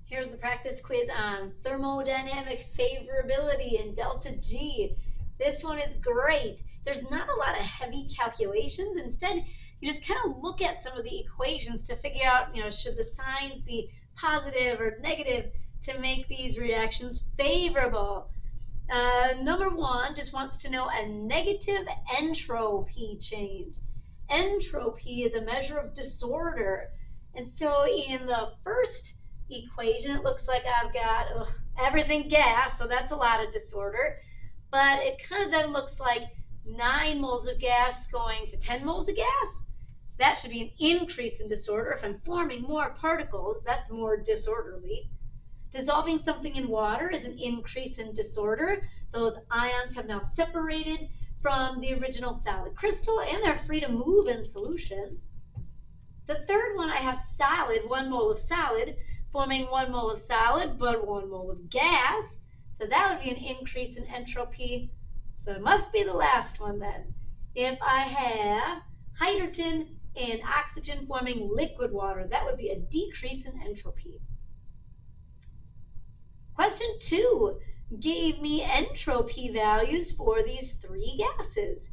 Here's the practice quiz on thermodynamic favorability in delta G. This one is great. There's not a lot of heavy calculations. Instead, you just kind of look at some of the equations to figure out, should the signs be positive or negative to make these reactions favorable. Number one just wants to know a negative entropy change. Entropy is a measure of disorder. And so in the first equation, it looks like I've got everything gas, so that's a lot of disorder. But it kind of then looks like 9 moles of gas going to 10 moles of gas. That should be an increase in disorder. If I'm forming more particles, that's more disorderly. Dissolving something in water is an increase in disorder. Those ions have now separated from the original solid crystal and they're free to move in solution. The third one, I have solid, 1 mole of solid, forming 1 mole of solid but 1 mole of gas. So that would be an increase in entropy. So it must be the last one then. If I have hydrogen and oxygen forming liquid water, that would be a decrease in entropy. Question 2 gave me entropy values for these 3 gases.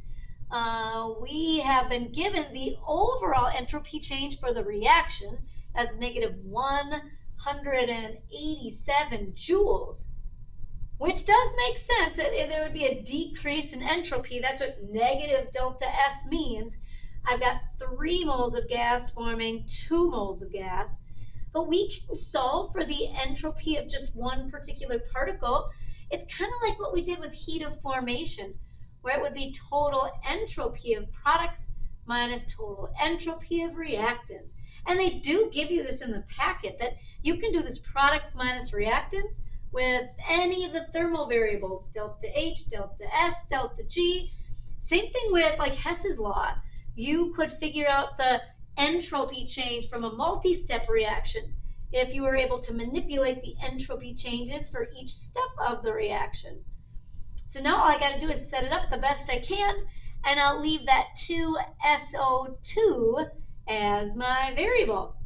We have been given the overall entropy change for the reaction as negative 187 joules, which does make sense. If there would be a decrease in entropy, that's what negative delta S means. I've got 3 moles of gas forming 2 moles of gas. But we can solve for the entropy of just one particular particle. It's kind of like what we did with heat of formation, where it would be total entropy of products minus total entropy of reactants. And they do give you this in the packet, that you can do this products minus reactants with any of the thermal variables, delta H, delta S, delta G. Same thing with like Hess's law. You could figure out the entropy change from a multi-step reaction if you were able to manipulate the entropy changes for each step of the reaction. So now all I got to do is set it up the best I can, and I'll leave that 2SO2 as my variable.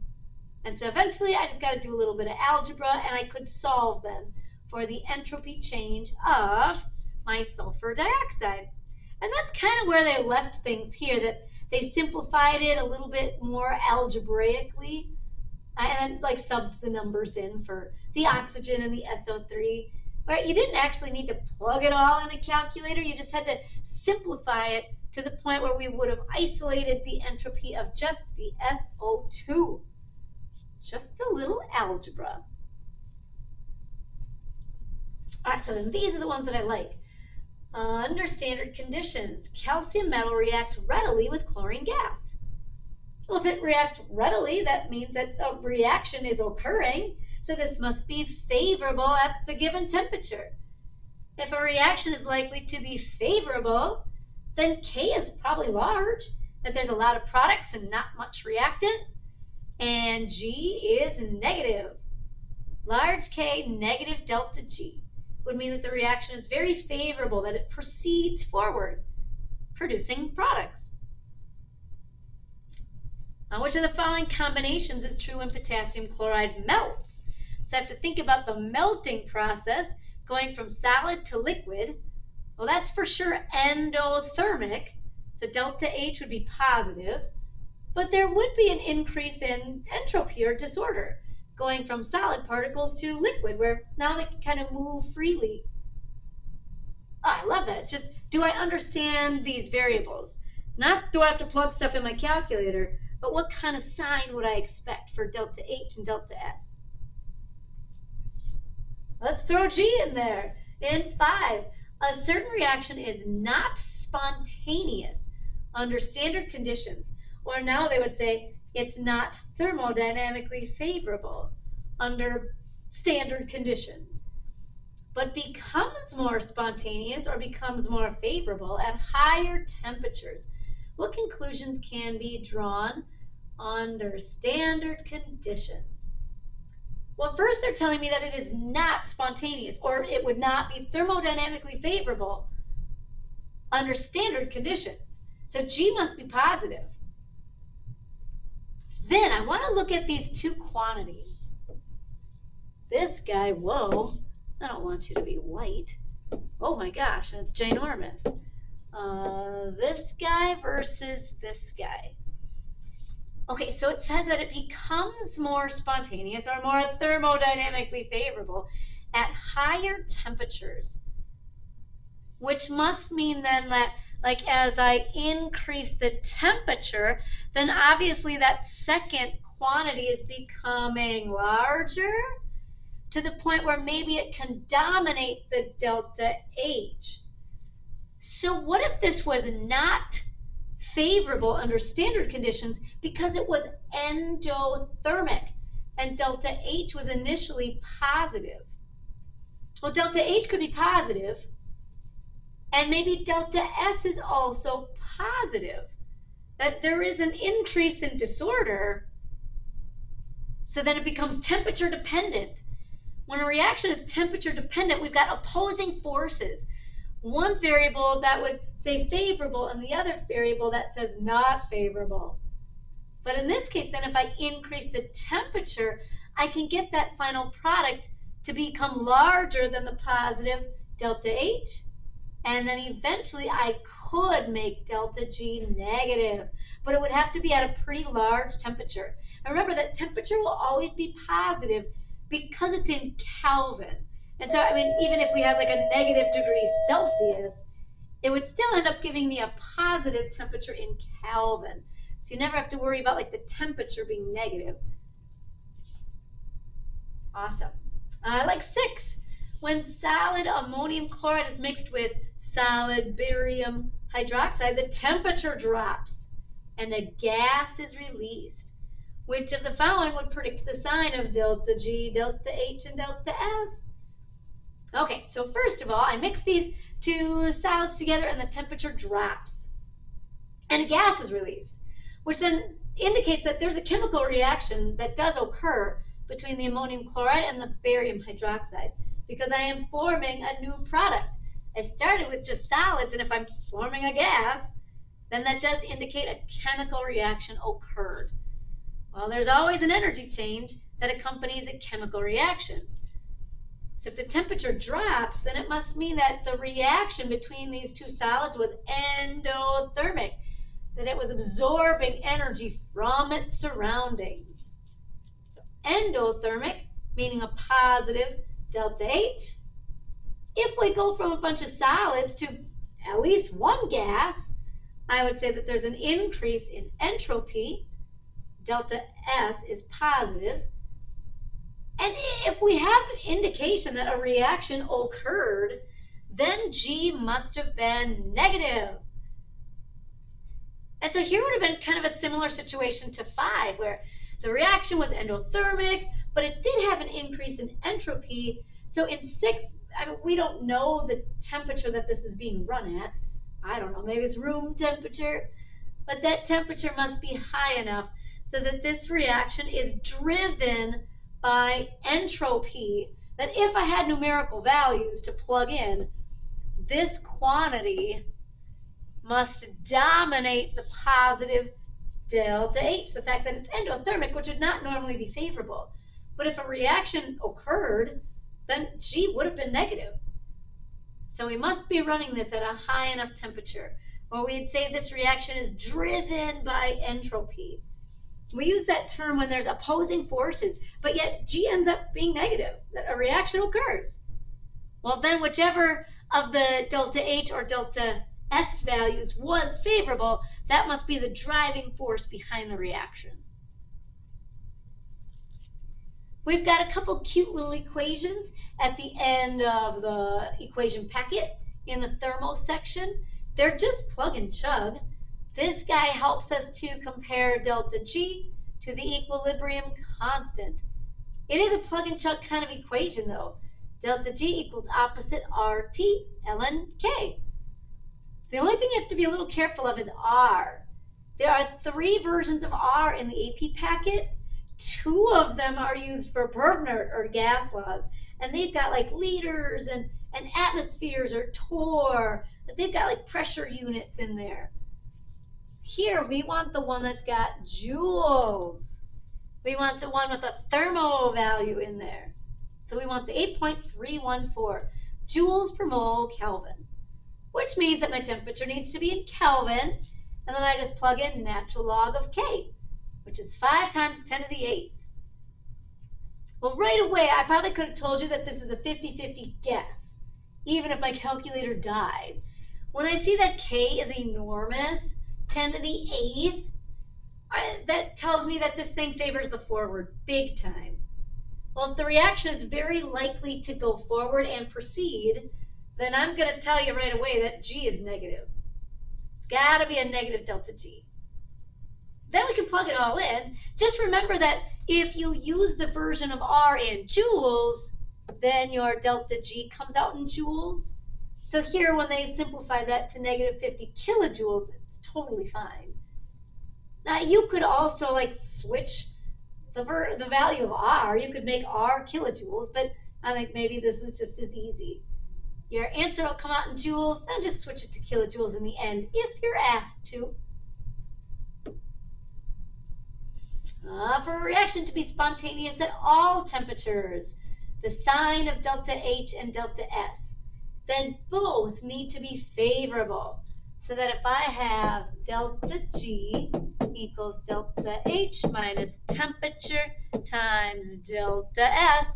And so eventually I just got to do a little bit of algebra, and I could solve then for the entropy change of my sulfur dioxide. And that's kind of where they left things here, that they simplified it a little bit more algebraically and like subbed the numbers in for the oxygen and the SO3. Right? You didn't actually need to plug it all in a calculator. You just had to simplify it to the point where we would have isolated the entropy of just the SO2. Just a little algebra. All right, so then these are the ones that I like. Under standard conditions, calcium metal reacts readily with chlorine gas. Well, if it reacts readily, that means that a reaction is occurring, so this must be favorable at the given temperature. If a reaction is likely to be favorable, then K is probably large, that there's a lot of products and not much reactant, and G is negative. Large K, negative delta G, would mean that the reaction is very favorable, that it proceeds forward, producing products. Now, which of the following combinations is true when potassium chloride melts? So I have to think about the melting process going from solid to liquid. Well, that's for sure endothermic, so delta H would be positive, but there would be an increase in entropy or disorder, going from solid particles to liquid, where now they can kind of move freely. Oh, I love that. It's just, do I understand these variables? Not do I have to plug stuff in my calculator, but what kind of sign would I expect for delta H and delta S? Let's throw G in there. In 5, a certain reaction is not spontaneous under standard conditions, or now they would say it's not thermodynamically favorable under standard conditions, but becomes more spontaneous or becomes more favorable at higher temperatures. What conclusions can be drawn under standard conditions? Well, first they're telling me that it is not spontaneous, or it would not be thermodynamically favorable under standard conditions. So G must be positive. Then I want to look at these two quantities. This guy, whoa, I don't want you to be white. Oh my gosh, that's ginormous. This guy versus this guy. Okay, so it says that it becomes more spontaneous or more thermodynamically favorable at higher temperatures, which must mean then that, like, as I increase the temperature, then obviously that second quantity is becoming larger to the point where maybe it can dominate the delta H. So what if this was not favorable under standard conditions because it was endothermic and delta H was initially positive? Well, delta H could be positive, and maybe delta S is also positive. That there is an increase in disorder, so then it becomes temperature dependent. When a reaction is temperature dependent, we've got opposing forces. One variable that would say favorable and the other variable that says not favorable. But in this case, then if I increase the temperature, I can get that final product to become larger than the positive delta H. And then eventually I could make delta G negative, but it would have to be at a pretty large temperature. And remember that temperature will always be positive because it's in Kelvin. And so, I mean, even if we had like a negative degrees Celsius, it would still end up giving me a positive temperature in Kelvin. So you never have to worry about like the temperature being negative. Awesome. Like 6, when solid ammonium chloride is mixed with solid barium hydroxide, the temperature drops and a gas is released. Which of the following would predict the sign of delta G, delta H, and delta S? Okay, so first of all, I mix these two solids together and the temperature drops. And a gas is released, which then indicates that there's a chemical reaction that does occur between the ammonium chloride and the barium hydroxide, because I am forming a new product. I started with just solids, and if I'm forming a gas, then that does indicate a chemical reaction occurred. Well, there's always an energy change that accompanies a chemical reaction. So if the temperature drops, then it must mean that the reaction between these two solids was endothermic, that it was absorbing energy from its surroundings. So endothermic, meaning a positive delta H. If we go from a bunch of solids to at least one gas, I would say that there's an increase in entropy. Delta S is positive. And if we have indication that a reaction occurred, then G must have been negative. And so here would have been kind of a similar situation to 5, where the reaction was endothermic, but it did have an increase in entropy. So in 6, I mean, we don't know the temperature that this is being run at. I don't know, maybe it's room temperature, but that temperature must be high enough so that this reaction is driven by entropy, that if I had numerical values to plug in, this quantity must dominate the positive delta H, the fact that it's endothermic, which would not normally be favorable. But if a reaction occurred, then G would have been negative. So we must be running this at a high enough temperature, or we'd say this reaction is driven by entropy. We use that term when there's opposing forces, but yet G ends up being negative, that a reaction occurs. Well, then whichever of the delta H or delta S values was favorable, that must be the driving force behind the reaction. We've got a couple cute little equations at the end of the equation packet in the thermal section. They're just plug and chug. This guy helps us to compare delta G to the equilibrium constant. It is a plug and chug kind of equation though. Delta G equals opposite RT ln K. The only thing you have to be a little careful of is R. There are 3 versions of R in the AP packet. 2 of them are used for Bergner or gas laws, and they've got like liters and atmospheres or torr. They've got like pressure units in there. Here we want the one that's got joules. We want the one with a thermo value in there. So we want the 8.314 joules per mole Kelvin, which means that my temperature needs to be in Kelvin, and then I just plug in natural log of K, which is 5 times 10 to the 8. Well, right away, I probably could have told you that this is a 50-50 guess, even if my calculator died. When I see that K is enormous, 10 to the 8th, that tells me that this thing favors the forward big time. Well, if the reaction is very likely to go forward and proceed, then I'm going to tell you right away that G is negative. It's got to be a negative delta G. Then we can plug it all in. Just remember that if you use the version of R in joules, then your delta G comes out in joules. So here, when they simplify that to negative 50 kilojoules, it's totally fine. Now, you could also switch the value of R. You could make R kilojoules, but I think maybe this is just as easy. Your answer will come out in joules, then just switch it to kilojoules in the end if you're asked to. For a reaction to be spontaneous at all temperatures, the sign of delta H and delta S, then both need to be favorable. So that if I have delta G equals delta H minus temperature times delta S,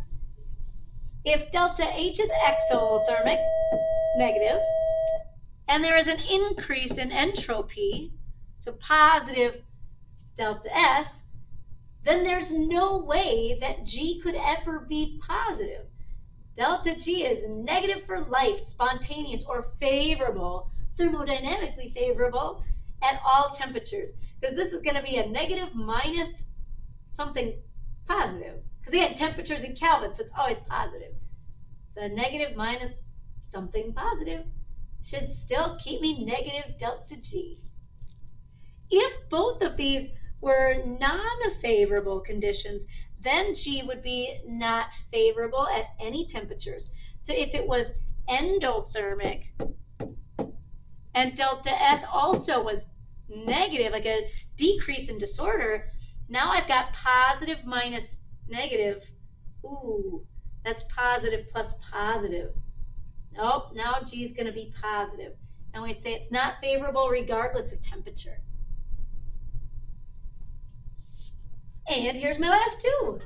if delta H is exothermic, negative, and there is an increase in entropy, so positive delta S, then there's no way that G could ever be positive. Delta G is negative for life, spontaneous, or favorable, thermodynamically favorable at all temperatures, because this is going to be a negative minus something positive, because again, temperature's in Kelvin, so it's always positive. So negative minus something positive should still keep me negative delta G. If both of these were non-favorable conditions, then G would be not favorable at any temperatures. So if it was endothermic and delta S also was negative, like a decrease in disorder, now I've got positive minus negative. Ooh, that's positive plus positive. Nope, now G is going to be positive. And we'd say it's not favorable regardless of temperature. And here's my last two.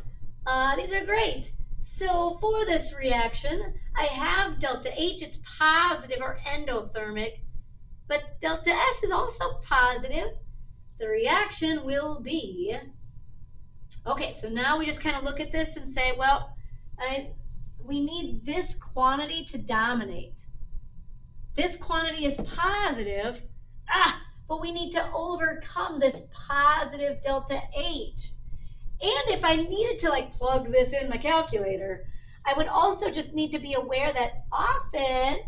These are great. So for this reaction, I have delta H, it's positive or endothermic, but delta S is also positive. The reaction will be, okay, so now we just kind of look at this and say, well, we need this quantity to dominate. This quantity is positive, but we need to overcome this positive delta H. And if I needed to plug this in my calculator, I would also just need to be aware that often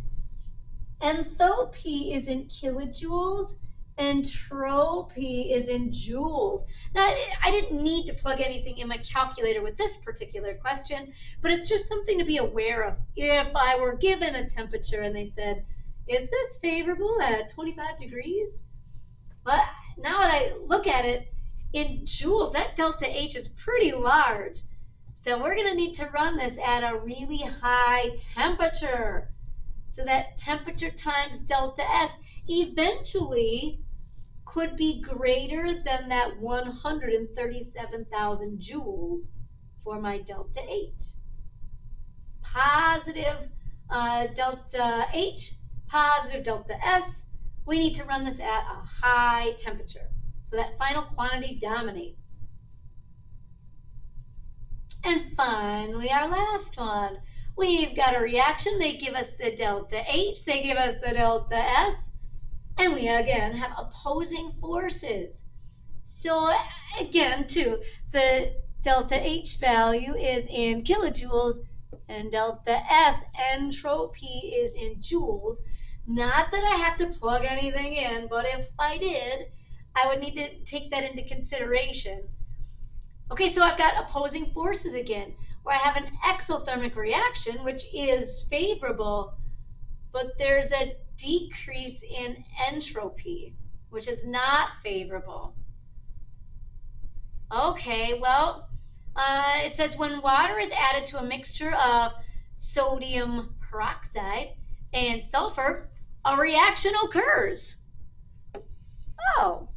enthalpy is in kilojoules, entropy is in joules. Now, I didn't need to plug anything in my calculator with this particular question, but it's just something to be aware of. If I were given a temperature and they said, is this favorable at 25 degrees? Well, now that I look at it, in joules, that delta H is pretty large. So we're going to need to run this at a really high temperature. So that temperature times delta S eventually could be greater than that 137,000 joules for my delta H. Positive delta H, positive delta S. We need to run this at a high temperature. So that final quantity dominates. And finally, our last one. We've got a reaction. They give us the delta H. They give us the delta S. And we again have opposing forces. So again, too, the delta H value is in kilojoules and delta S entropy is in joules. Not that I have to plug anything in, but if I did, I would need to take that into consideration. Okay, so I've got opposing forces again, where I have an exothermic reaction, which is favorable, but there's a decrease in entropy, which is not favorable. Okay, well, It says when water is added to a mixture of sodium peroxide and sulfur, a reaction occurs. Oh,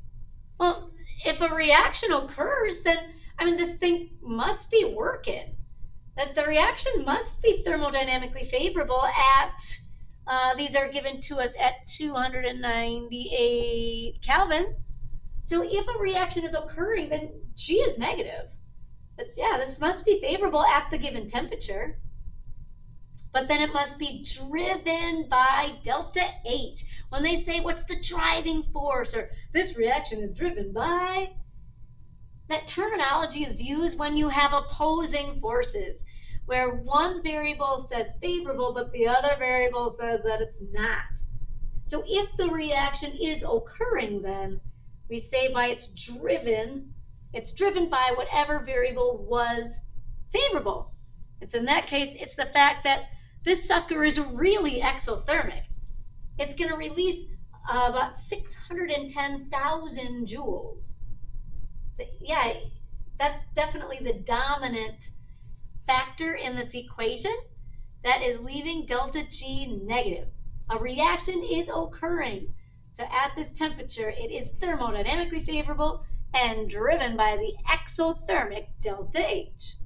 well, if a reaction occurs, then, this thing must be working. That the reaction must be thermodynamically favorable at, these are given to us at 298 Kelvin. So if a reaction is occurring, then G is negative. But yeah, this must be favorable at the given temperature. But then it must be driven by delta H. When they say what's the driving force, or this reaction is driven by, that terminology is used when you have opposing forces, where one variable says favorable, but the other variable says that it's not. So if the reaction is occurring, then we say by it's driven by whatever variable was favorable. It's in that case, it's the fact that this sucker is really exothermic. It's going to release about 610,000 joules. So yeah, that's definitely the dominant factor in this equation that is leaving delta G negative. A reaction is occurring. So at this temperature, it is thermodynamically favorable and driven by the exothermic delta H.